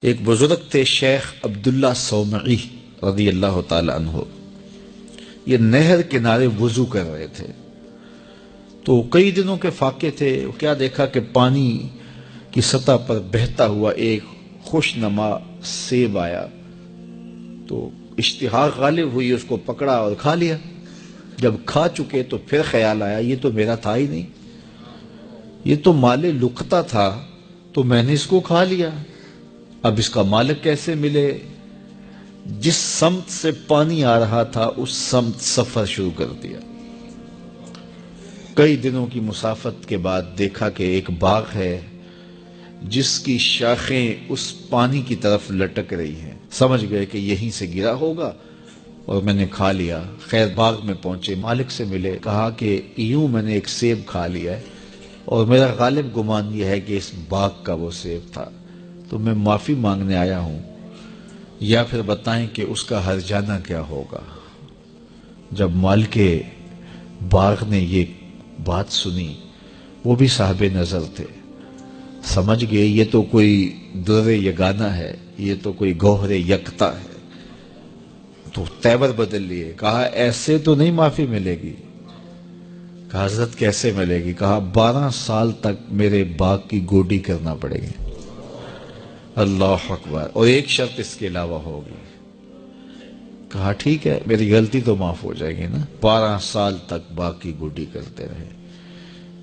ایک بزرگ تھے شیخ عبداللہ صومعی رضی اللہ تعالی عنہ. یہ نہر کنارے وضو کر رہے تھے تو کئی دنوں کے فاقے تھے. کیا دیکھا کہ پانی کی سطح پر بہتا ہوا ایک خوش نما سیب آیا تو اشتہا غالب ہوئی، اس کو پکڑا اور کھا لیا. جب کھا چکے تو پھر خیال آیا یہ تو میرا تھا ہی نہیں، یہ تو مال لقطہ تھا تو میں نے اس کو کھا لیا. اب اس کا مالک کیسے ملے؟ جس سمت سے پانی آ رہا تھا اس سمت سفر شروع کر دیا. کئی دنوں کی مسافت کے بعد دیکھا کہ ایک باغ ہے جس کی شاخیں اس پانی کی طرف لٹک رہی ہیں. سمجھ گئے کہ یہیں سے گرا ہوگا اور میں نے کھا لیا. خیر باغ میں پہنچے، مالک سے ملے، کہا کہ یوں میں نے ایک سیب کھا لیا ہے اور میرا غالب گمان یہ ہے کہ اس باغ کا وہ سیب تھا، تو میں معافی مانگنے آیا ہوں، یا پھر بتائیں کہ اس کا ہرجانہ کیا ہوگا. جب مالک باغ نے یہ بات سنی، وہ بھی صاحب نظر تھے، سمجھ گئے یہ تو کوئی در یگانہ ہے، یہ تو کوئی گوہر یکتا ہے. تو تیور بدل لیے، کہا ایسے تو نہیں معافی ملے گی. کہا حضرت کیسے ملے گی؟ کہا 12 سال تک میرے باغ کی گوڈی کرنا پڑے گی. اللہ اکبر. اور ایک شرط اس کے علاوہ ہوگی. کہا ٹھیک ہے، میری غلطی تو معاف ہو جائے گی نا. 12 سال تک باغ کی گوڈی کرتے رہے.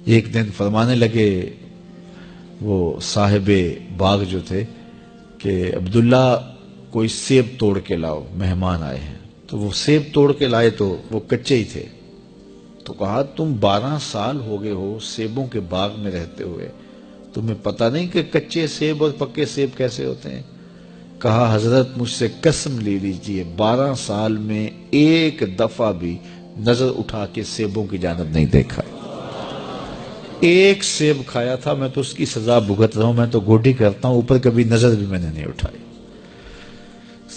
ایک دن فرمانے لگے وہ صاحب باغ جو تھے کہ عبداللہ کوئی سیب توڑ کے لاؤ، مہمان آئے ہیں. تو وہ سیب توڑ کے لائے تو وہ کچے ہی تھے. تو کہا تم 12 سال ہو گئے ہو سیبوں کے باغ میں رہتے ہوئے، تمہیں پتہ نہیں کہ کچے سیب اور پکے سیب کیسے ہوتے ہیں؟ کہا حضرت مجھ سے قسم لے لیجئے 12 سال میں ایک دفعہ بھی نظر اٹھا کے سیبوں کی جانب نہیں دیکھا. ایک سیب کھایا تھا، میں تو اس کی سزا بھگت رہا ہوں، میں تو گوڈی کرتا ہوں، اوپر کبھی نظر بھی میں نے نہیں اٹھائی.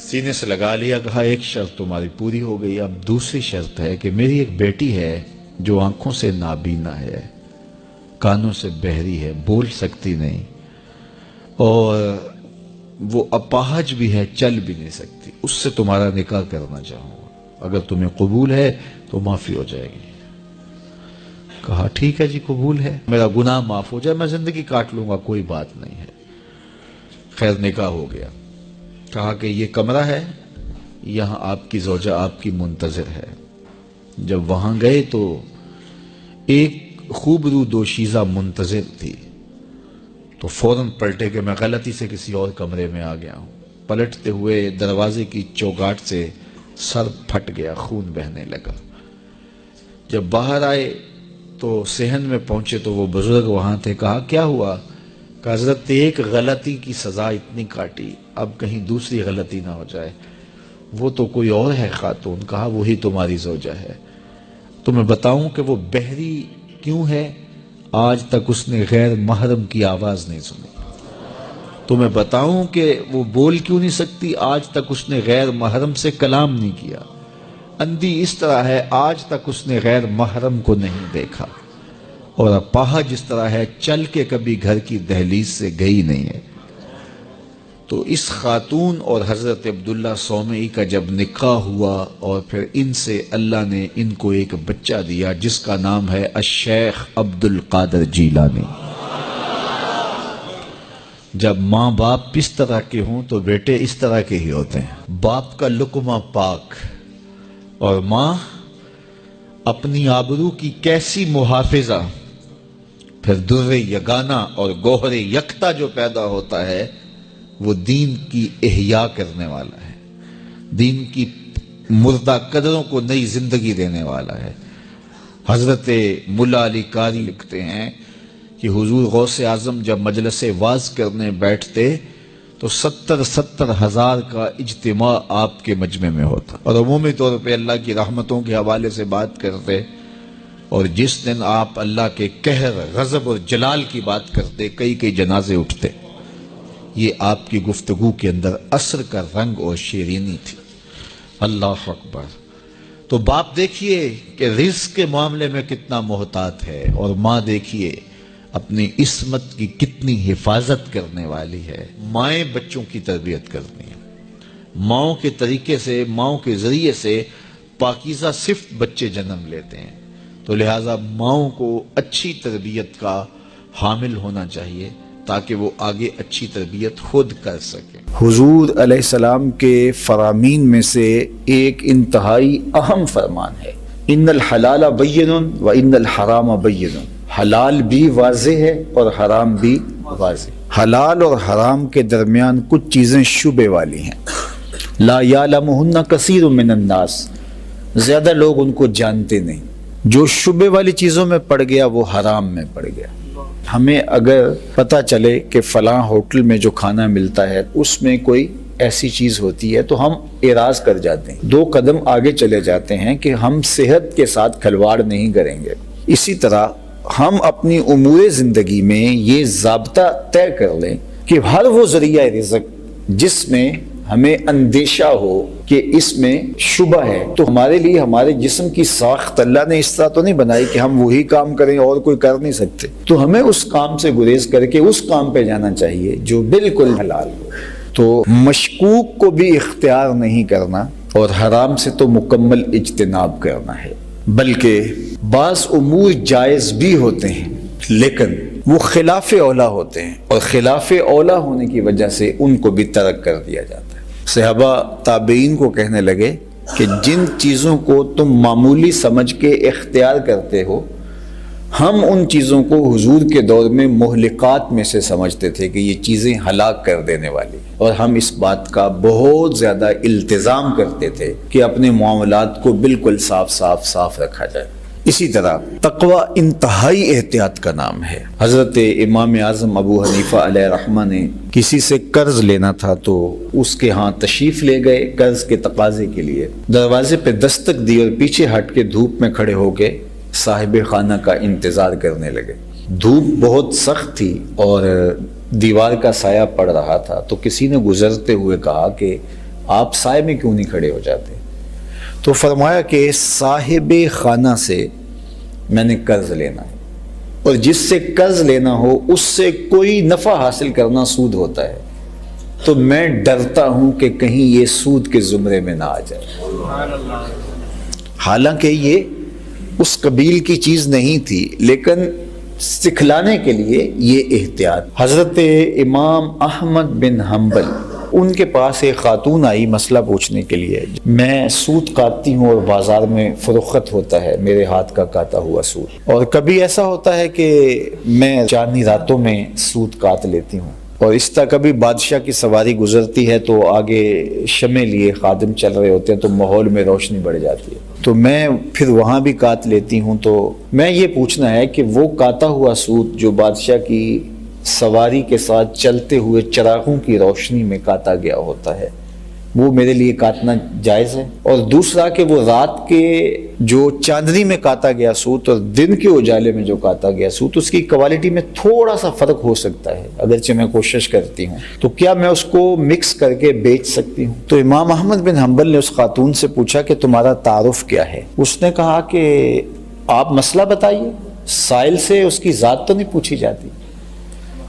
سینے سے لگا لیا. کہا ایک شرط تمہاری پوری ہو گئی، اب دوسری شرط ہے کہ میری ایک بیٹی ہے جو آنکھوں سے نابینا ہے، کانوں سے بہری ہے، بول سکتی نہیں، اور وہ اپاہج بھی ہے، چل بھی نہیں سکتی. اس سے تمہارا نکاح کرنا چاہوں گا، اگر تمہیں قبول ہے تو معافی ہو جائے گی. کہا ٹھیک ہے جی قبول ہے، میرا گناہ معاف ہو جائے، میں زندگی کاٹ لوں گا، کوئی بات نہیں ہے. خیر نکاح ہو گیا. کہا کہ یہ کمرہ ہے، یہاں آپ کی زوجہ آپ کی منتظر ہے. جب وہاں گئے تو ایک خوب رو دوشیزہ منتظر تھی. تو فوراً پلٹے کہ میں غلطی سے کسی اور کمرے میں آ گیا ہوں. پلٹتے ہوئے دروازے کی چوگاٹ سے سر پھٹ گیا، خون بہنے لگا. جب باہر آئے تو صحن میں پہنچے تو وہ بزرگ وہاں تھے. کہا کیا ہوا؟ کہ حضرت ایک غلطی کی سزا اتنی کاٹی، اب کہیں دوسری غلطی نہ ہو جائے. وہ تو کوئی اور ہے خاتون. کہا وہی تمہاری زوجہ ہے. تو میں بتاؤں کہ وہ بہری کیوں ہے؟ آج تک اس نے غیر محرم کی آواز نہیں سنی. تو میں بتاؤں کہ وہ بول کیوں نہیں سکتی؟ آج تک اس نے غیر محرم سے کلام نہیں کیا. اندھی اس طرح ہے، آج تک اس نے غیر محرم کو نہیں دیکھا. اور اپاہج اس طرح ہے، چل کے کبھی گھر کی دہلیز سے گئی نہیں ہے. تو اس خاتون اور حضرت عبداللہ صومعی کا جب نکاح ہوا اور پھر ان سے اللہ نے ان کو ایک بچہ دیا جس کا نام ہے الشیخ عبد القادر جیلانی. جب ماں باپ اس طرح کے ہوں تو بیٹے اس طرح کے ہی ہوتے ہیں. باپ کا لقمہ پاک اور ماں اپنی آبرو کی کیسی محافظہ. پھر در یگانہ اور گوہر یکتا جو پیدا ہوتا ہے وہ دین کی احیاء کرنے والا ہے، دین کی مردہ قدروں کو نئی زندگی دینے والا ہے. حضرت ملا علی قاری لکھتے ہیں کہ حضور غوث اعظم جب مجلس واعظ کرنے بیٹھتے تو 70 ہزار کا اجتماع آپ کے مجمع میں ہوتا، اور عمومی طور پہ اللہ کی رحمتوں کے حوالے سے بات کرتے. اور جس دن آپ اللہ کے قہر، غضب اور جلال کی بات کرتے کئی جنازے اٹھتے. یہ آپ کی گفتگو کے اندر عصر کا رنگ اور شیرینی تھی. اللہ اکبر. تو باپ دیکھیے کہ رزق کے معاملے میں کتنا محتاط ہے، اور ماں دیکھیے اپنی عصمت کی کتنی حفاظت کرنے والی ہے۔ مائیں بچوں کی تربیت کرتی ہیں، ماؤں کے طریقے سے، ماؤں کے ذریعے سے پاکیزہ صفت بچے جنم لیتے ہیں، تو لہٰذا ماؤں کو اچھی تربیت کا حامل ہونا چاہیے تاکہ وہ آگے اچھی تربیت خود کر سکیں۔ حضور علیہ السلام کے فرامین میں سے ایک انتہائی اہم فرمان ہے، ان الحلال بین و ان الحرام بین۔ حلال بھی واضح ہے اور حرام بھی واضح۔ حلال اور حرام کے درمیان کچھ چیزیں شبہ والی ہیں، لا یعلمہن کثیر من الناس، زیادہ لوگ ان کو جانتے نہیں۔ جو شبہ والی چیزوں میں پڑ گیا وہ حرام میں پڑ گیا۔ ہمیں اگر پتہ چلے کہ فلاں ہوٹل میں جو کھانا ملتا ہے اس میں کوئی ایسی چیز ہوتی ہے تو ہم اعراض کر جاتے ہیں، 2 قدم آگے چلے جاتے ہیں کہ ہم صحت کے ساتھ کھلواڑ نہیں کریں گے۔ اسی طرح ہم اپنی امور زندگی میں یہ ضابطہ طے کر لیں کہ ہر وہ ذریعہ رزق جس میں ہمیں اندیشہ ہو کہ اس میں شبہ ہے، تو ہمارے لیے ہمارے جسم کی ساخت اللہ نے اس طرح تو نہیں بنائی کہ ہم وہی کام کریں اور کوئی کر نہیں سکتے، تو ہمیں اس کام سے گریز کر کے اس کام پہ جانا چاہیے جو بالکل حلال ہو۔ تو مشکوک کو بھی اختیار نہیں کرنا اور حرام سے تو مکمل اجتناب کرنا ہے، بلکہ بعض امور جائز بھی ہوتے ہیں لیکن وہ خلاف اولا ہوتے ہیں، اور خلاف اولا ہونے کی وجہ سے ان کو بھی ترک کر دیا جاتا ہے۔ صحابہ تابعین کو کہنے لگے کہ جن چیزوں کو تم معمولی سمجھ کے اختیار کرتے ہو، ہم ان چیزوں کو حضور کے دور میں مہلکات میں سے سمجھتے تھے کہ یہ چیزیں ہلاک کر دینے والی، اور ہم اس بات کا بہت زیادہ التزام کرتے تھے کہ اپنے معاملات کو بالکل صاف رکھا جائے۔ اسی طرح تقوی انتہائی احتیاط کا نام ہے۔ حضرت امام اعظم ابو حنیفہ علیہ رحمہ نے کسی سے قرض لینا تھا تو اس کے ہاں تشریف لے گئے قرض کے تقاضے کے لیے، دروازے پہ دستک دی اور پیچھے ہٹ کے دھوپ میں کھڑے ہو کے صاحب خانہ کا انتظار کرنے لگے۔ دھوپ بہت سخت تھی اور دیوار کا سایہ پڑ رہا تھا، تو کسی نے گزرتے ہوئے کہا کہ آپ سائے میں کیوں نہیں کھڑے ہو جاتے؟ تو فرمایا کہ صاحب خانہ سے میں نے قرض لینا ہے، اور جس سے قرض لینا ہو اس سے کوئی نفع حاصل کرنا سود ہوتا ہے، تو میں ڈرتا ہوں کہ کہیں یہ سود کے زمرے میں نہ آ جائے۔ حالانکہ یہ اس قبیل کی چیز نہیں تھی، لیکن سکھلانے کے لیے یہ احتیاط۔ حضرت امام احمد بن حنبل، ان کے پاس ایک خاتون آئی مسئلہ پوچھنے کے لیے، میں سود کاٹتی ہوں اور بازار میں فروخت ہوتا ہے میرے ہاتھ کا کاٹا ہوا سود، اور کبھی ایسا ہوتا ہے کہ میں چاندنی راتوں میں سود کاٹ لیتی ہوں، اور اس طرح کبھی بادشاہ کی سواری گزرتی ہے تو آگے شمع لیے خادم چل رہے ہوتے ہیں تو ماحول میں روشنی بڑھ جاتی ہے، تو میں پھر وہاں بھی کاٹ لیتی ہوں۔ تو میں یہ پوچھنا ہے کہ وہ کاٹا ہوا سود جو بادشاہ کی سواری کے ساتھ چلتے ہوئے چراغوں کی روشنی میں کاٹا گیا ہوتا ہے، وہ میرے لیے کاٹنا جائز ہے؟ اور دوسرا کہ وہ رات کے جو چاندنی میں کاٹا گیا سوت اور دن کے اجالے میں جو کاٹا گیا سوت، اس کی کوالٹی میں تھوڑا سا فرق ہو سکتا ہے، اگرچہ میں کوشش کرتی ہوں، تو کیا میں اس کو مکس کر کے بیچ سکتی ہوں؟ تو امام احمد بن حنبل نے اس خاتون سے پوچھا کہ تمہارا تعارف کیا ہے؟ اس نے کہا کہ آپ مسئلہ بتائیے، سائل سے اس کی ذات تو نہیں پوچھی جاتی۔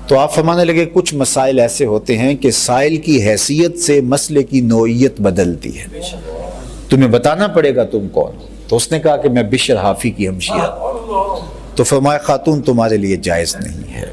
تو آپ فرمانے لگے کچھ مسائل ایسے ہوتے ہیں کہ سائل کی حیثیت سے مسئلے کی نوعیت بدلتی ہے، تمہیں بتانا پڑے گا تم کون۔ تو اس نے کہا کہ میں بشر حافی کی ہمشیرہ۔ تو فرمایا خاتون تمہارے لیے جائز نہیں ہے۔